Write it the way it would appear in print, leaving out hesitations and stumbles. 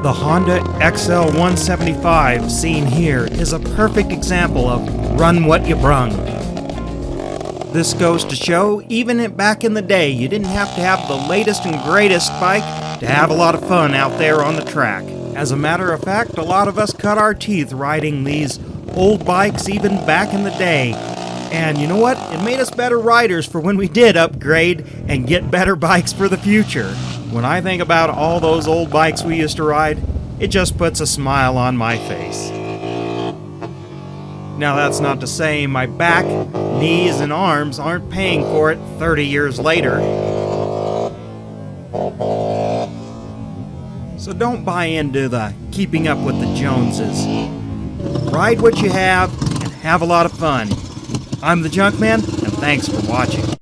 The Honda XL175 seen here is a perfect example of run what you brung. This goes to show, even back in the day, you didn't have to have the latest and greatest bike to have a lot of fun out there on the track. As a matter of fact, a lot of us cut our teeth riding these old bikes even back in the day. And you know what? It made us better riders for when we did upgrade and get better bikes for the future. When I think about all those old bikes we used to ride, it just puts a smile on my face. Now that's not to say my back, knees, and arms aren't paying for it 30 years later. So don't buy into the keeping up with the Joneses. Ride what you have and have a lot of fun. I'm the Junkman, and thanks for watching.